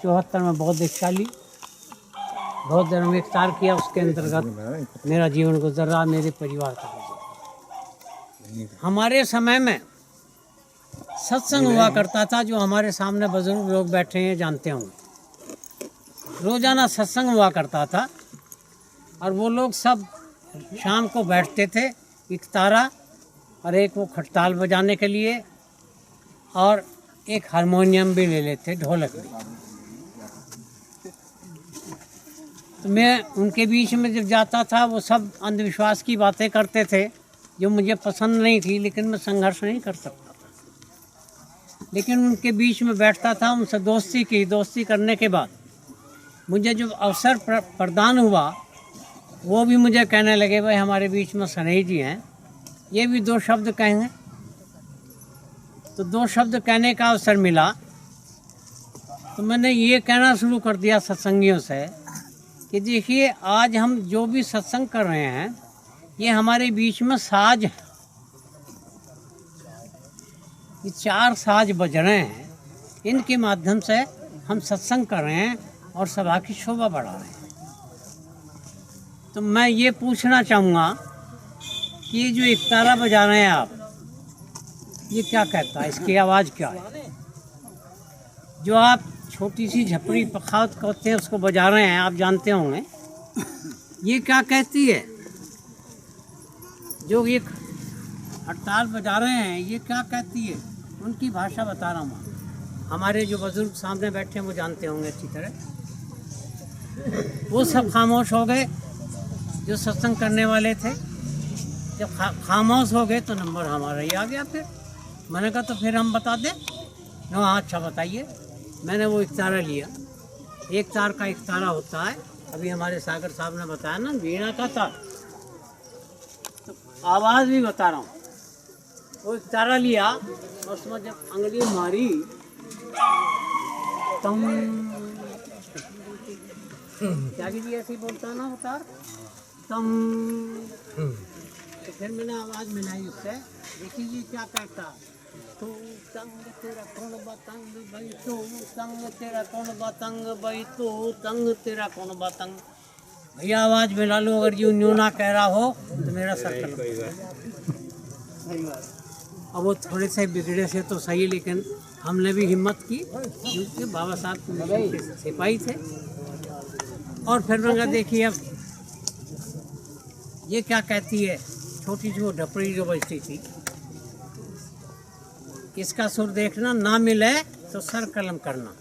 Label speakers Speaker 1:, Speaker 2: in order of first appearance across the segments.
Speaker 1: 1974 में बौद्ध दीक्षा ली, बौद्ध धर्म विस्तार किया। उसके अंतर्गत मेरा जीवन गुजर रहा, मेरे परिवार का गुजर। हमारे समय में सत्संग हुआ करता था, जो हमारे सामने बुजुर्ग लोग बैठे हैं जानते होंगे। रोजाना सत्संग हुआ करता था और वो लोग सब शाम को बैठते थे, एक तारा और एक वो खटताल बजाने के लिए, और एक हारमोनियम भी ले लेते, ढोलक भी। तो मैं उनके बीच में जब जाता था, वो सब अंधविश्वास की बातें करते थे जो मुझे पसंद नहीं थी, लेकिन मैं संघर्ष नहीं कर सकता था। लेकिन उनके बीच में बैठता था, उनसे दोस्ती की। दोस्ती करने के बाद मुझे जो अवसर प्रदान हुआ, वो भी मुझे कहने लगे, भाई हमारे बीच में सनई जी हैं, ये भी दो शब्द कहेंगे। तो दो शब्द कहने का अवसर मिला, तो मैंने ये कहना शुरू कर दिया सत्संगियों से कि देखिए, आज हम जो भी सत्संग कर रहे हैं, ये हमारे बीच में साज है। ये 4 साज बज रहे हैं, इनके माध्यम से हम सत्संग कर रहे हैं और सभा की शोभा बढ़ा रहे हैं। तो मैं ये पूछना चाहूँगा कि ये जो एक तारा बजा रहे हैं आप, ये क्या कहता है, इसकी आवाज़ क्या है? जो आप छोटी सी झपड़ी पखावत कहते हैं उसको बजा रहे हैं, आप जानते होंगे, ये क्या कहती है? जो ये हड़ताल बजा रहे हैं, ये क्या कहती है? उनकी भाषा बता रहा हूँ। हमारे जो बुजुर्ग सामने बैठे हैं वो जानते होंगे अच्छी तरह। वो सब खामोश हो गए जो सत्संग करने वाले थे। जब खामोश हो गए तो नंबर हमारा ही आ गया। फिर मैंने कहा तो फिर हम बता दें। हाँ अच्छा बताइए। मैंने वो एक तारा लिया। एक तार का एक तारा होता है, अभी हमारे सागर साहब ने बताया ना, वीणा का तार। तो आवाज़ भी बता रहा हूँ। वो एक तारा लिया और उसमें जब अंगली मारी, तम क्या भी ऐसे बोलता है ना वो तार, तम। तो फिर मैंने आवाज़ मिलाई उससे, देखिए जी क्या कहता, तू तंग तेरा कौन बतंग भाई, तू तंग तेरा कौन बतंग भाई, तू तंग तेरा कौन बतंग। भैया आवाज़ मिला लो, अगर यूँ न्यू ना कह रहा हो तो मेरा सर्कल। अब वो थोड़े से बिगड़े से तो सही, लेकिन हमने भी हिम्मत की क्योंकि बाबा साहब के सिपाही थे। और फिर मैंने देखिए अब ये क्या कहती है, छोटी सी वो ढपड़ी जो बजती थी, इसका सुर देखना, ना मिले तो सर कलम करना।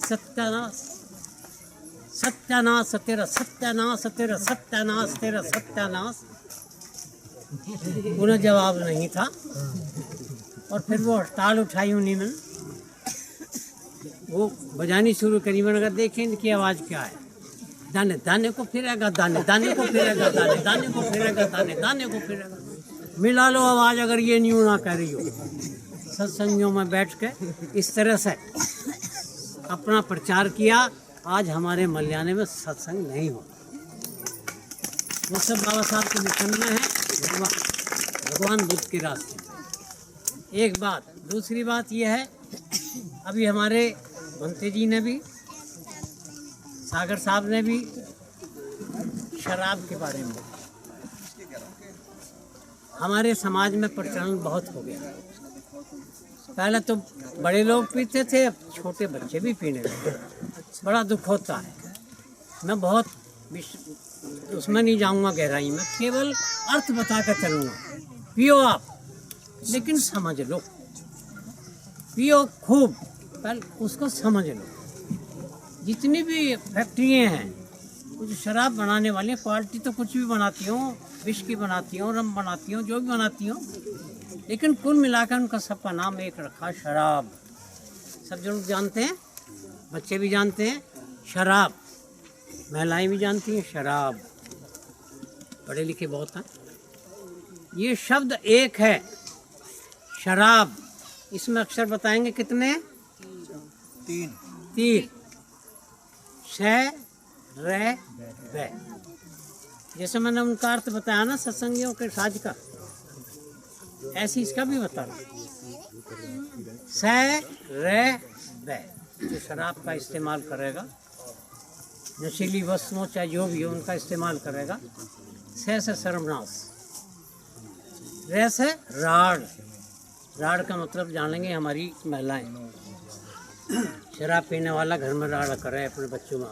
Speaker 1: सत्यानाश सत्यानाश तेरा, सत्यानाश तेरा, सत्यानाश तेरा, सत्यानाश। उन्हें जवाब नहीं था। और फिर वो हड़ताल उठाई उन्हीं में, वो बजानी शुरू करी। मैंने कहा देखिए इनकी आवाज़ क्या है, दाने दाने को फिरेगा, दाने दाने को फिरेगा, दाने दाने को फिरेगा, दाने दाने को फिरेगा। मिला लो आवाज़ अगर ये न्यू ना कर रही हो। सत्संगियों में बैठ के इस तरह से अपना प्रचार किया। आज हमारे मल्याने में सत्संग नहीं हो, वो सब बाबा साहब के मिशन में है, भगवान बुद्ध के रास्ते। एक बात। दूसरी बात यह है, अभी हमारे भंते जी ने भी, सागर साहब ने भी शराब के बारे में, हमारे समाज में प्रचलन बहुत हो गया। पहले तो बड़े लोग पीते थे, अब छोटे बच्चे भी पीने लगे। बड़ा दुख होता है। मैं बहुत उसमें नहीं जाऊंगा गहराई में, केवल अर्थ बता कर चलूँगा। पियो आप, लेकिन समझ लो। पियो खूब, पहले उसको समझ लो। जितनी भी फैक्ट्रियाँ हैं, कुछ शराब बनाने वाली क्वालिटी तो कुछ भी बनाती हूँ, विस्की बनाती हूँ, रम बनाती हूँ, जो भी बनाती हूँ, लेकिन कुल मिलाकर उनका सबका नाम एक रखा, शराब। सब लोग जानते हैं, बच्चे भी जानते हैं शराब, महिलाएं भी जानती हैं शराब, पढ़े लिखे बहुत हैं। ये शब्द एक है, शराब। इसमें अक्षर बताएंगे कितने? 3 श रे वे। जैसे मैंने उनका अर्थ बताया ना सत्संगियों के साज का, ऐसे इसका भी बता रहा। स रे वे। जो शराब का इस्तेमाल करेगा, नशीली वस्तुओं चाहे जो भी हो उनका इस्तेमाल करेगा, से सर्वनाश। रे से राड़, राड़ का मतलब जानेंगे हमारी महिलाएं। शराब पीने वाला घर में राड़ करे अपने बच्चों में,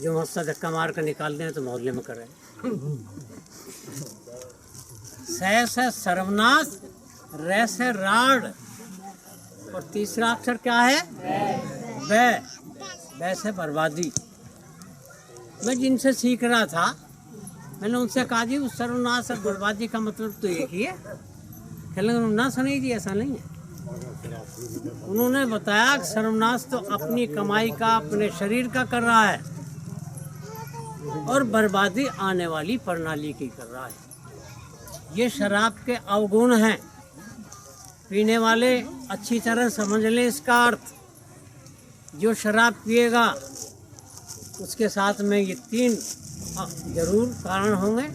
Speaker 1: जो मस्ता धक्का मार कर निकाल दें तो मोहल्ले में करे। से सर्वनाश, रे से राड़, और तीसरा अक्षर क्या है? वे से बर्बादी। मैं जिनसे सीख रहा था मैंने उनसे कहा जी उस सर्वनाश और बर्बादी का मतलब तो एक ही है। कहने ना सुनी जी, ऐसा नहीं है। उन्होंने बताया कि सर्वनाश तो अपनी कमाई का, अपने शरीर का कर रहा है, और बर्बादी आने वाली प्रणाली की कर रहा है। ये शराब के अवगुण हैं। पीने वाले अच्छी तरह समझ लें इसका अर्थ। जो शराब पिएगा उसके साथ में ये 3 जरूर कारण होंगे,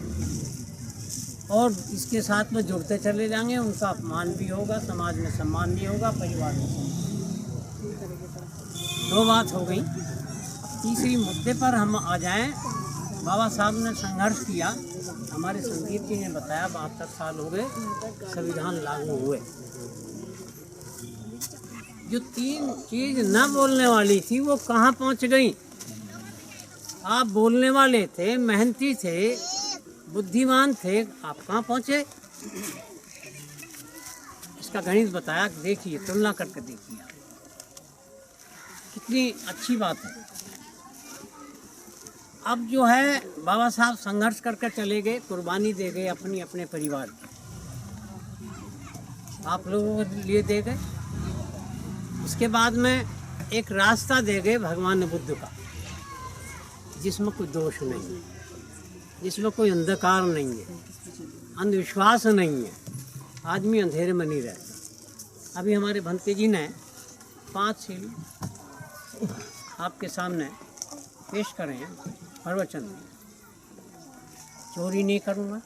Speaker 1: और इसके साथ में जुड़ते चले जाएंगे। उनका अपमान भी होगा, समाज में सम्मान नहीं होगा, परिवार में सम्मान। 2 बात हो गई। तीसरी मुद्दे पर हम आ जाएं। बाबा साहब ने संघर्ष किया। हमारे संदीप जी ने बताया 72 साल हो गए संविधान लागू हुए। जो 3 चीज न बोलने वाली थी वो कहाँ पहुँच गई? आप बोलने वाले थे, मेहनती थे, बुद्धिमान थे, आप कहाँ पहुँचे? इसका गणित बताया। देखिए, तुलना करके देखिए कितनी अच्छी बात है। अब जो है बाबा साहब संघर्ष करके चले गए, कुर्बानी दे गए अपनी अपने परिवार की, आप लोगों के लिए दे गए। उसके बाद में एक रास्ता दे गए भगवान बुद्ध का, जिसमें कोई दोष नहीं है, जिसमें कोई अंधकार नहीं है, अंधविश्वास नहीं है, आदमी अंधेरे में नहीं रहता। अभी हमारे भंते जी ने 5 सील आपके सामने पेश करे हैं प्रवचन। चोरी नहीं करूँगा,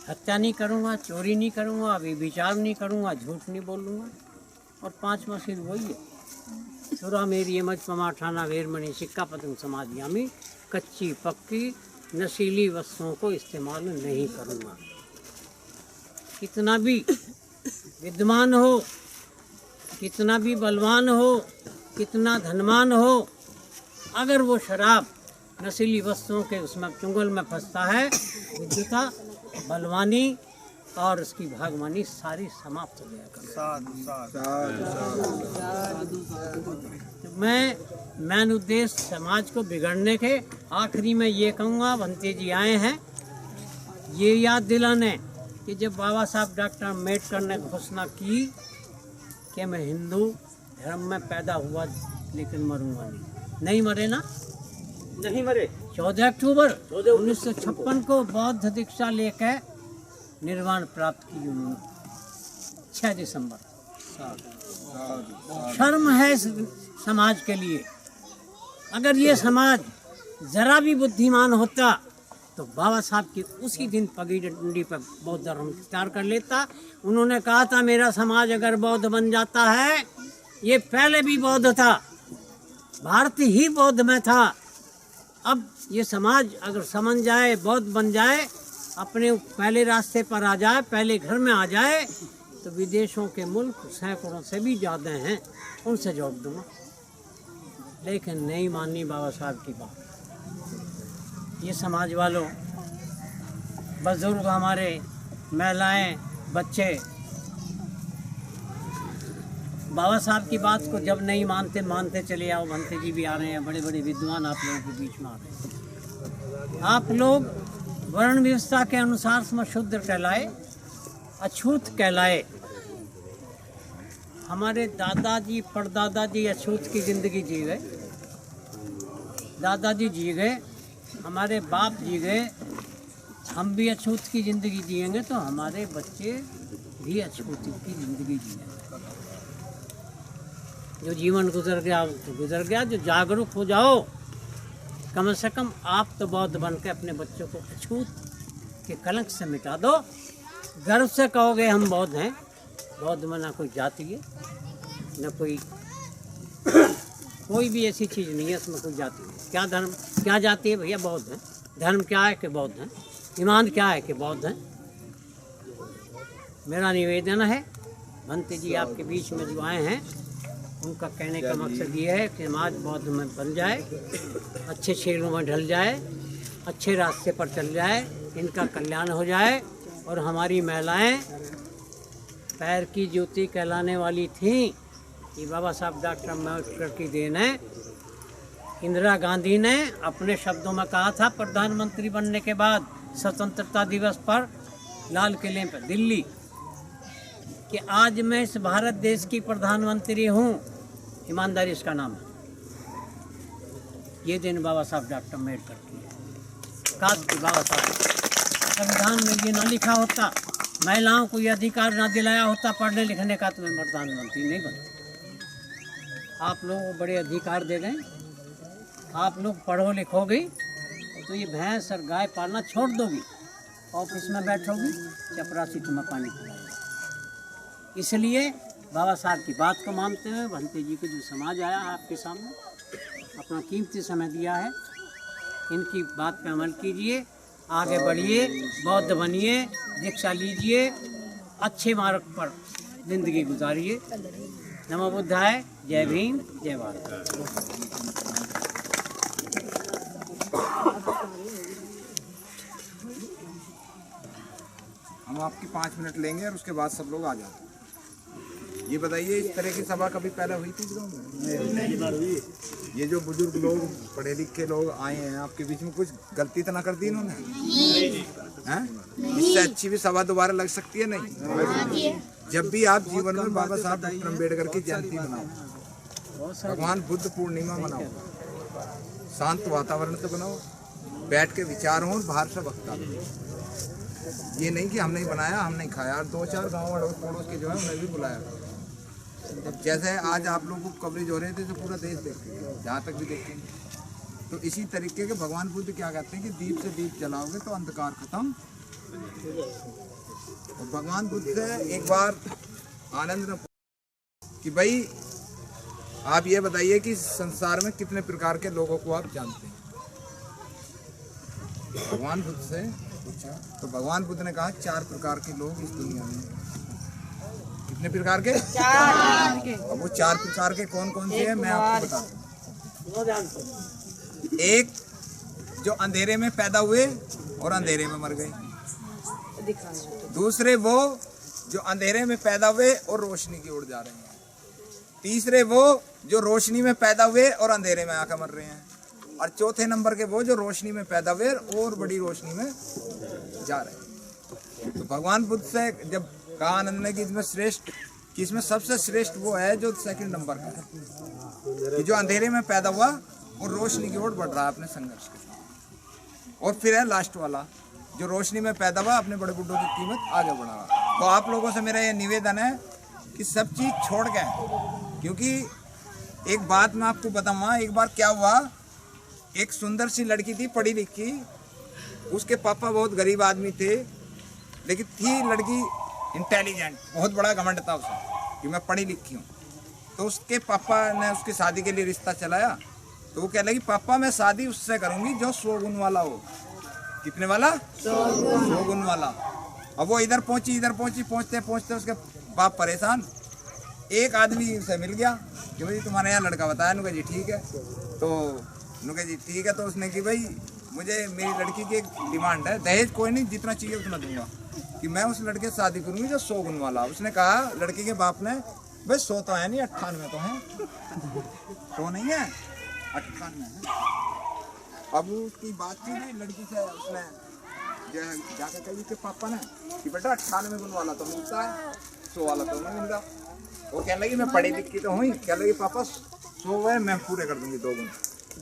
Speaker 1: हत्या नहीं करूँगा, चोरी नहीं करूँगा, व्यभिचार नहीं करूँगा, झूठ नहीं बोलूँगा, और 5वां सील वही है, सुरा मेरी मज पमा ठाना वेरमणि सिक्का पतंग समाधियामी, कच्ची पक्की नशीली वस्तुओं को इस्तेमाल नहीं करूँगा। कितना भी विद्वान हो, कितना भी बलवान हो, कितना धनवान हो, अगर वो शराब नशीली वस्तुओं के उसमें चुंगल में फंसता है, विद्युता, बलवानी और उसकी भागवानी सारी समाप्त हो जाएगा। तो मैं उद्देश्य समाज को बिगड़ने के आखिरी में ये कहूँगा, भंते जी आए हैं ये याद दिलाने कि जब बाबा साहब डॉक्टर अम्बेडकर ने घोषणा की कि मैं हिंदू धर्म में पैदा हुआ लेकिन मरूंगा नहीं मरे ना, नहीं मरे। 14 अक्टूबर 1956 को बौद्ध दीक्षा लेकर निर्वाण प्राप्त की उन्होंने। 6 दिसंबर। शर्म है समाज के लिए। अगर ये समाज जरा भी बुद्धिमान होता तो बाबा साहब की उसी दिन पगडंडी पर बौद्ध धर्म स्वीकार कर लेता। उन्होंने कहा था मेरा समाज अगर बौद्ध बन जाता है, ये पहले भी बौद्ध था, भारत ही बौद्ध में था, अब ये समाज अगर समझ जाए, बौद्ध बन जाए, अपने पहले रास्ते पर आ जाए, पहले घर में आ जाए, तो विदेशों के मुल्क सैकड़ों से भी ज़्यादा हैं, उनसे जोड़ दूँगा। लेकिन नहीं मानी बाबा साहब की बात। ये समाज वालों, बुजुर्ग, हमारे महिलाएं, बच्चे बाबा साहब की बात को जब नहीं मानते चले आओ। भंते जी भी आ रहे हैं, बड़े बड़े विद्वान आप लोगों के बीच में आ रहे हैं। आप लोग वर्ण व्यवस्था के अनुसार में शुद्ध कहलाए, अछूत कहलाए। हमारे दादाजी परदादाजी अछूत की ज़िंदगी जी गए, दादाजी जी गए, हमारे बाप जी गए, हम भी अछूत की ज़िंदगी जिएंगे तो हमारे बच्चे भी अछूत की ज़िंदगी जिएंगे। जो जीवन गुजर गया तो गुजर गया। जो जागरूक हो जाओ, कम से कम आप तो बौद्ध बन के अपने बच्चों को अछूत के कलंक से मिटा दो। गर्व से कहोगे हम बौद्ध हैं। बौद्ध में ना कोई जाति है, न कोई कोई भी ऐसी चीज़ नहीं है इसमें कोई जाति नहीं। क्या धर्म क्या जाति है भैया? बौद्ध हैं। धर्म क्या है कि बौद्ध हैं। ईमान क्या है कि बौद्ध हैं। मेरा निवेदन है भंते जी आपके बीच में जो आए हैं उनका कहने का मकसद ये है कि समाज बौद्ध में बन जाए, अच्छे क्षेत्रों में ढल जाए, अच्छे रास्ते पर चल जाए, इनका कल्याण हो जाए और हमारी महिलाएं पैर की जूती कहलाने वाली थीं। ये बाबा साहब डॉक्टर अम्बेडकर की देन है। इंदिरा गांधी ने अपने शब्दों में कहा था प्रधानमंत्री बनने के बाद स्वतंत्रता दिवस पर लाल किले पर दिल्ली कि आज मैं इस भारत देश की प्रधानमंत्री हूँ। ईमानदारी इसका नाम है। ये दिन बाबा साहब डॉक्टर अम्बेडकर की है। काश कि बाबा साहब संविधान में ये ना लिखा होता, महिलाओं को ये अधिकार ना दिलाया होता पढ़ने लिखने का, तो मैं प्रधानमंत्री नहीं बनता। आप लोगों को बड़े अधिकार दे गए। आप लोग पढ़ो लिखोगे तो ये भैंस और गाय पालना छोड़ दोगी, ऑफिस में बैठोगी, चपरासी तुम्हें पानी पिलाएगी। इसलिए बाबा साहब की बात को मानते हुए भंते जी के जो समाज आया आपके सामने अपना कीमती समय दिया है, इनकी बात पे अमल कीजिए, आगे बढ़िए, बौद्ध बनिए, दीक्षा लीजिए, अच्छे मार्ग पर जिंदगी गुजारिए। नमो बुद्धाय। जय भीम, जय भारत।
Speaker 2: हम आपकी 5 मिनट लेंगे और उसके बाद सब लोग आ जाते हैं। ये बताइए, इस तरह की सभा कभी पहले हुई थी गाँव में? पहली बार हुई। ये जो बुजुर्ग लोग, पढ़े लिखे लोग आए हैं आपके बीच में, कुछ गलती तो ना कर दी इन्होंने? हैं? इससे अच्छी भी सभा दोबारा लग सकती है? नहीं। जब भी आप जीवन में बाबा साहब डॉक्टर अम्बेडकर की जयंती मनाओ, भगवान बुद्ध पूर्णिमा मनाओ, शांत वातावरण से बनाओ, बैठ के विचार हो, बाहर से वक्ता हो। ये नहीं कि हमने बनाया हमने खाया। और 2-4 गाँव अड़ोस पड़ोस के जो है उन्हें भी बुलाया। जैसे आज आप लोगों को कवरेज हो रहे थे तो पूरा देश देखेंगे, जहाँ तक भी देखेंगे। तो इसी तरीके के भगवान बुद्ध क्या कहते हैं कि दीप से दीप जलाओगे तो अंधकार खत्म। और भगवान बुद्ध से एक बार आनंद कि भाई आप ये बताइए कि संसार में कितने प्रकार के लोगों को आप जानते हैं? भगवान बुद्ध से पूछा तो भगवान बुद्ध ने कहा 4 प्रकार के लोग इस दुनिया में। कितने प्रकार के? 4। अब वो 4 प्रकार के कौन कौन से हैं मैं आपको बताता हूँ। एक जो अंधेरे में पैदा हुए और अंधेरे में मर गए। दूसरे वो जो अंधेरे में पैदा हुए और रोशनी की ओर जा रहे हैं। तीसरे वो जो रोशनी में पैदा हुए और अंधेरे में आकर मर रहे हैं। और चौथे नंबर के वो जो रोशनी में पैदा हुए और बड़ी रोशनी में जा रहे हैं। तो भगवान बुद्ध से जब कहा आनंद ने कि इसमें श्रेष्ठ, कि इसमें सबसे श्रेष्ठ वो है जो 2nd नंबर का है, कि जो अंधेरे में पैदा हुआ और रोशनी की ओर बढ़ रहा है अपने संघर्ष के साथ। और फिर है लास्ट वाला जो रोशनी में पैदा हुआ, अपने बड़े बुड्ढों की कीमत आगे बढ़ा रहा। तो आप लोगों से मेरा ये निवेदन है कि सब चीज़ छोड़ के, क्योंकि एक बात मैं आपको बताऊँगा। एक बार क्या हुआ, एक सुंदर सी लड़की थी, पढ़ी लिखी, उसके पापा बहुत गरीब आदमी थे, लेकिन थी लड़की इंटेलिजेंट, बहुत बड़ा घमंड था उसे कि मैं पढ़ी लिखी हूँ। तो उसके पापा ने उसकी शादी के लिए रिश्ता चलाया। तो वो कह लगी पापा मैं शादी उससे करूँगी जो 100 गुण वाला हो। कितने वाला? 100 गुण वाला। अब वो इधर पहुँची इधर पहुँची, पहुँचते पहुँचते उसके बाप परेशान। एक आदमी से मिल गया कि भाई तुम्हारे यहाँ लड़का बताया। नुका जी ठीक है। तो नुका जी ठीक है। तो उसने कि भाई मुझे मेरी लड़की की एक डिमांड है, दहेज कोई नहीं, जितना चाहिए उतना दूंगा, कि मैं उस लड़के से शादी करूँगी जो 100 गुण वाला। उसने कहा लड़की के बाप ने, भाई 100 तो है नहीं, 98 तो है। तो नहीं है, 98 है। अब उसकी बात की नहीं लड़की से, उसने जाकर कही उसके पापा ने कि बेटा 98 गुण वाला तो मिलता है, 100 वाला तो नहीं मिल रहा। वो कहने लगी मैं पढ़ी लिखी तो हुई, कह लगी पापा 100 है मैं पूरे कर दूंगी 2 गुण।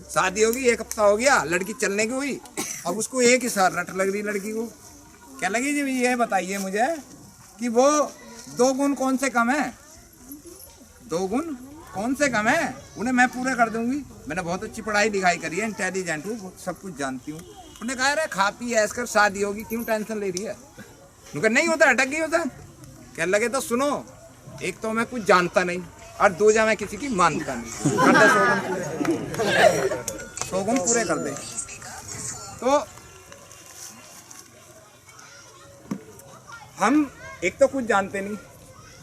Speaker 2: शादी होगी, 1 हफ्ता हो गया, लड़की चलने की हुई। अब उसको एक ही साल रट लग रही लड़की को। क्या लगी जी ये बताइए मुझे कि वो 2 गुण कौन से कम है, 2 गुण कौन से कम है, उन्हें मैं पूरे कर दूंगी। मैंने बहुत अच्छी पढ़ाई लिखाई करी है, इंटेलिजेंट हूँ, सब कुछ जानती हूँ। उन्होंने कहा अरे खा पी ऐस कर शादी होगी, क्यों टेंशन ले रही है। उनका नहीं होता, अटक गई होता। कहने लगे तो सुनो, एक तो मैं कुछ जानता नहीं, और दूजा मैं किसी की मानता नहीं। कर दे शोगुन पूरे कर दे। तो हम एक तो कुछ जानते नहीं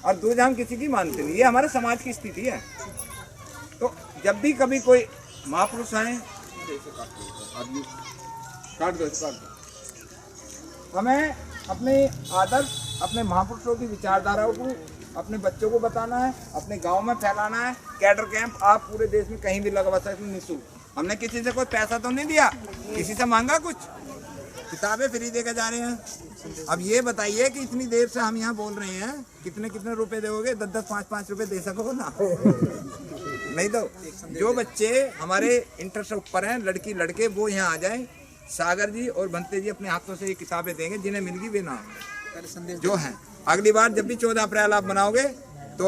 Speaker 2: और दूजा हम किसी की मानते नहीं, ये हमारे समाज की स्थिति है। तो जब भी कभी कोई महापुरुष आए, काट दो। हमें अपने आदर्श, अपने महापुरुषों की विचारधाराओं को अपने बच्चों को बताना है, अपने गांव में फैलाना है। कैडर कैंप आप पूरे देश में कहीं भी लगवा सकते हैं निःशुल्क। हमने किसी से कोई पैसा तो नहीं दिया, किसी से मांगा कुछ, किताबें फ्री देकर जा रहे हैं। अब ये बताइए कि इतनी देर से हम यहाँ बोल रहे हैं, कितने कितने रुपए दोगे? 10-10, 5-5 रुपए दे सको ना? नहीं तो जो बच्चे हमारे इंटर से ऊपर हैं, लड़की लड़के, वो यहाँ आ जाए। सागर जी और भंते जी अपने हाथों से ये किताबें देंगे, जिन्हें मिलगी वे ना जो हैं। अगली बार जब भी 14 अप्रैल आप बनाओगे तो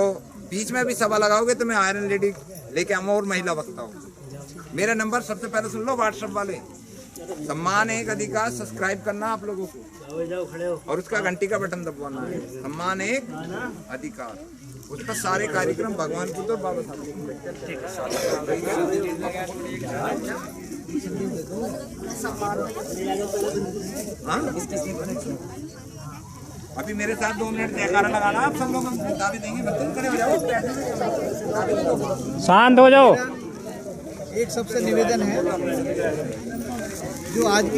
Speaker 2: बीच में भी सभा लगाओगे तो मैं आयरन लेडी लेके आऊँगा और महिला वक्ता हूँ। मेरा नंबर सबसे पहले सुन लो, व्हाट्सएप वाले। सम्मान एक अधिकार सब्सक्राइब करना आप लोगों को, और उसका घंटी का बटन दबाना है। सम्मान एक अधिकार, उस पर सारे कार्यक्रम भगवान बुद्ध और बाबा साहब। अभी मेरे साथ 2 मिनट जयकारा लगाना, आप सब लोग दावे देंगे। बच्चे खड़े हो जाओ,
Speaker 3: शांत हो जाओ।
Speaker 4: एक सबसे निवेदन है, जो आज की